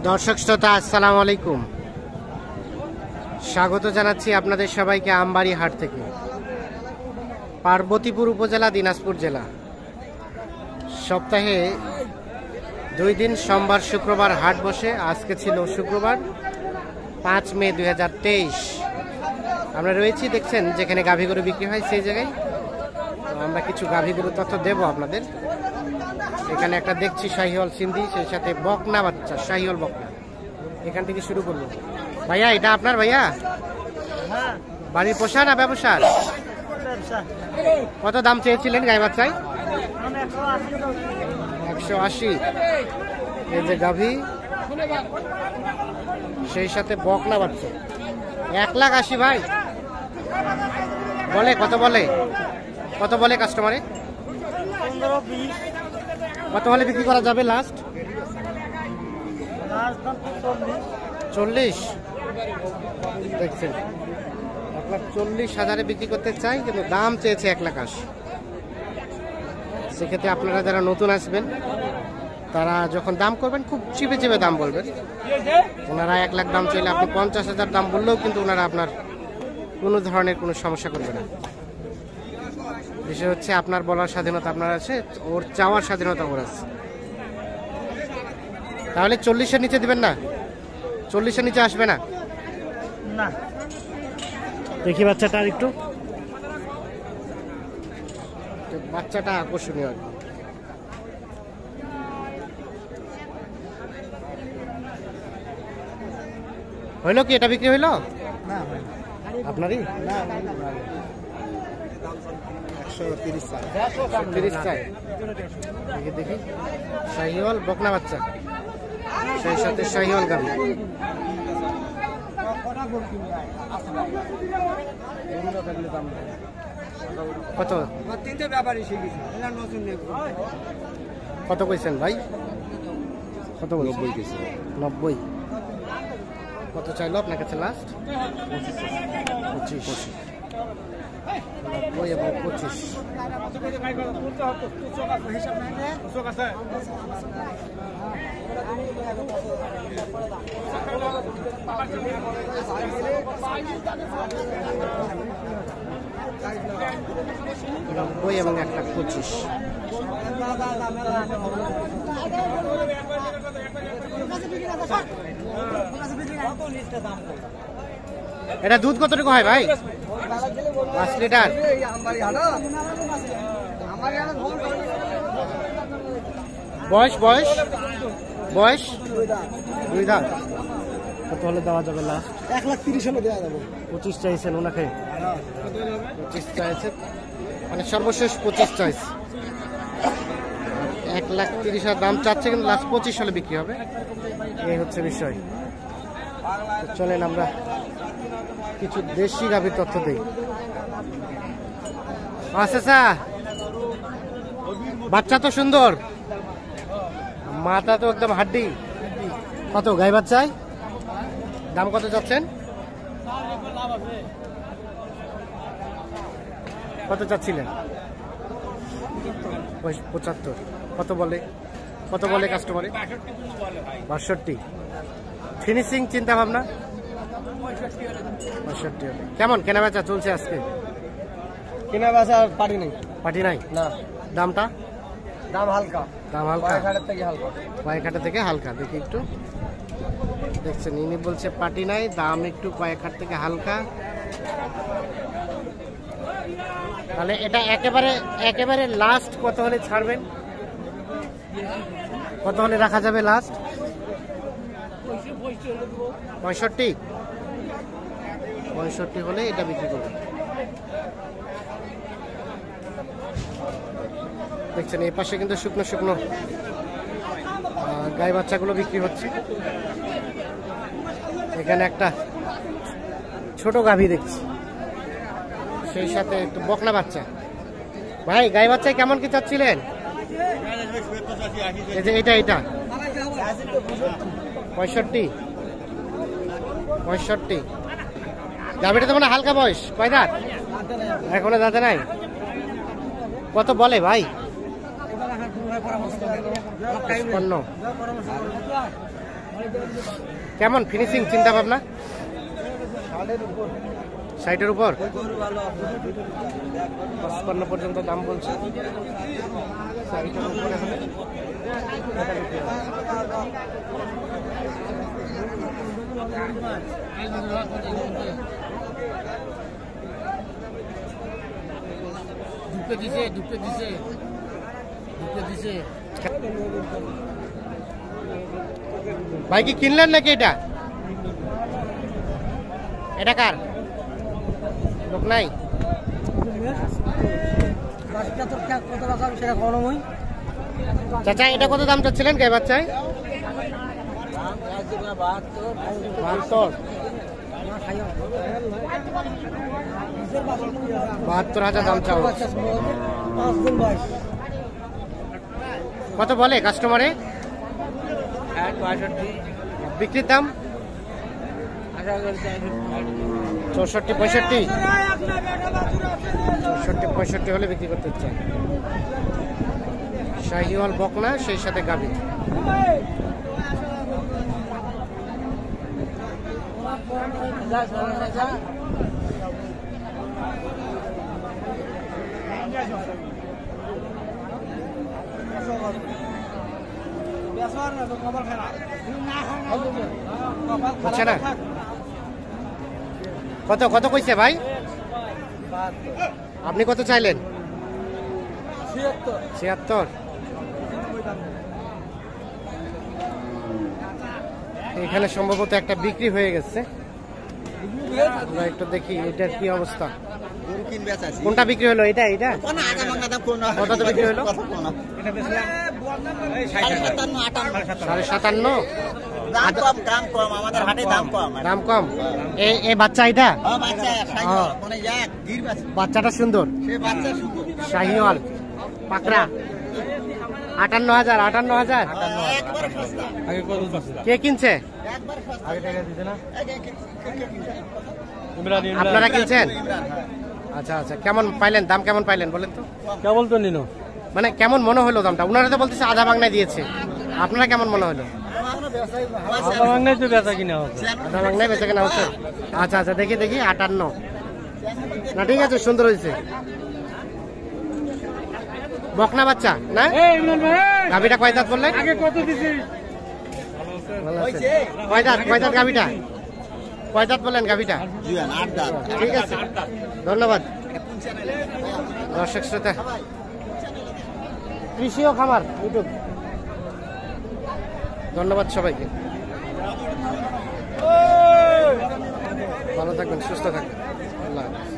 দর্শক শ্রোতা আসসালামু আলাইকুম, স্বাগত জানাচ্ছি আপনাদের সবাইকে আমবাড়ি হাট থেকে। পার্বতীপুর উপজেলা, দিনাজপুর জেলা। সপ্তাহে 2 দিন সোমবার শুক্রবার হাট বসে। আজকে ছিল শুক্রবার 5 মে 2023। আমরা রয়েছি, দেখছেন যেখানে গাভী গরু বিক্রি হয় সেই জায়গায়। তো আমরা কিছু গাভী গরু তথ্য দেব আপনাদের। এখানে একটা দেখছি শাহিওয়াল সিন্ধি, সেই সাথে বকনা বাচ্চা, শাহিওয়াল বকনা। এখান থেকে শুরু করবো। ভাইয়া, এটা আপনার ভাইয়া? বাড়ির পোষা না ব্যবসার? কত দাম চেয়েছিলেন গাই বাচ্চায়? 180। এই যে গাভী, সেই সাথে বকনা বাচ্চা। 1,80,000 ভাই বলে। কত বলে? কত বলে কাস্টমারে? 15-20। কত হলে বিক্রি করা যাবে লাস্ট? 40। দেখছেন 1,40,000 বিক্রি করতে চাই, কিন্তু দাম চেয়েছে 1,80,000। সেক্ষেত্রে আপনারা যারা নতুন আসবেন, তারা যখন দাম করবেন খুব চিপে চিপে দাম বলবেন। ওনারা 1 লাখ দাম চাইলে আপনি 50,000 দাম বললেও কিন্তু ওনারা আপনার কোনো ধরনের কোনো সমস্যা করবে না। বিষয় হচ্ছে আপনার বলার স্বাধীনতা আপনার আছে, ওর চাওয়ার স্বাধীনতা ওর আছে। তাহলে 40-এর নিচে দিবেন না? 40-এর নিচে আসবে না? না। দেখি বাচ্চাটা আর একটু। বাচ্চাটা আকর্ষণীয় আর কি। হইলো কি? এটা বিক্রি হইলো আপনারই? 130 চাই। দেখি দেখি, শাহিওয়াল বকনা বাচ্চা, সেই সাথে শাহিওয়াল গাভী। কত কত কইছেন ভাই? কত? 90। কত চাইলো আপনার কাছে লাস্ট? 25। 90 এবং 25। এবং 1,25,000। এটা দুধ কতটুকু হয় ভাই? 5 লিটার। বয়স বয়স বয়স 2 দাঁত। কত হলে দেওয়া যাবে লাস্ট? 1,30,000 হলে দেওয়া যাবে। 25 চাইছেন ওনাকে? 25 চাইছে, মানে সর্বশেষ 25 চাইছে। 1,30,000 দাম চাচ্ছে, কিন্তু লাস্ট 25 হলে বিক্রি হবে। এই হচ্ছে বিষয়। চলেন আমরা কিছু দেশি গাভীর তথ্য দিই। আচ্ছা, বাচ্চা তো সুন্দর, মাথা তো একদম হাড্ডি। কত গাই বাচ্চায় দাম কত যাচ্ছেন? কত চাচ্ছিলেন? 75। কত বলে? কত বলে কাস্টমারে? 62। ফিনিশিং চিন্তা ভাবনা 65। কেমন কেনা বেচা চলছে আজকে? কেনা বেচা পারি নাই। পাটি নাই না। দামটা? দাম হালকা। দাম হালকা, কয়েকহাটের থেকে হালকা। কয়েকহাটা থেকে হালকা। দেখি একটু। দেখছেন, ইনি বলছে পাটি নাই, দাম একটু কয়েকহাট থেকে হালকা। তাহলে এটা একেবারে লাস্ট কত হলে ছাড়বেন? কত হলে রাখা যাবে লাস্ট? 65। 65 হলে এটা বিক্রি করবেন। দেখছেন এই পাশে কিন্তু শুকনো শুকনো গাই বাচ্চাগুলো বিক্রি হচ্ছে। এখানে একটা ছোট গাভী দেখছি, সেই সাথে একটু বকনা বাচ্চা। ভাই, গাই বাচ্চায় কেমন কি চাচ্ছিলেন? এই যে এটা 65। গাভীটা তো মানে হালকা বয়স, কয় দাঁত? এখনো দাঁতে নাই। কত বলে ভাই? 55। কেমন ফিনিশিং চিন্তা ভাবনা? 60-এর উপর 55 পর্যন্ত দাম বলছে। 60-এর উপরে হলে এটা বিক্রি হবে। ভাই কি কিনলেন নাকি এটা? এটা কার? লোক নাই। চাচা এটা কত দাম চাচ্ছিলেন গাই বাচ্চায়? 72,000 দাম চাও। কত বলে কাস্টমারে? 62 বিক্রির দাম 64-65 64-65 হলে বিক্রি করতে চাই। শাহিওয়াল বকনা, সেই সাথে গাভী। হচ্ছে না? কত কত কইছে ভাই? আপনি কত চাইলেন? 76। এখানে সম্ভবত একটা বিক্রি হয়ে গেছে। আমরা একটু দেখি এটার কি অবস্থা। কোনটা বিক্রি হলো? এটা এটা কত বিক্রি হলো? 57,500। দাম কম। এই বাচ্চা এটা বাচ্চাটা সুন্দর, শাহিওয়াল পাকড়া। 58,000। কে কিনছে? আপনারা কিনছেন? আচ্ছা আচ্ছা, কেমন পাইলেন? দাম কেমন পাইলেন বলেন তো? কেবল তো নিনো, মানে কেমন মনে হলো দামটা? ওনারা তো বলতেছে আধা বাংলায় দিয়েছে, আপনারা কেমন মনে হলো? আধা বাংলায় তো বেচা কিনা হচ্ছে। আধা বাংলায় বেচা কেনা হচ্ছে। আচ্ছা আচ্ছা, দেখি 58 না, ঠিক আছে, সুন্দর হয়েছে। বকনা বাচ্চা না? গাভীটা কয় দাঁত বললেন? কয় দাঁত গাভীটা? কয় দাঁত বললেন গাভীটা? ঠিক আছে, ধন্যবাদ। দর্শক শ্রোতা, কৃষি ও খামার ইউটিউব, ধন্যবাদ সবাইকে। ভালো থাকবেন, সুস্থ থাকবেন, আল্লাহ হাফেজ।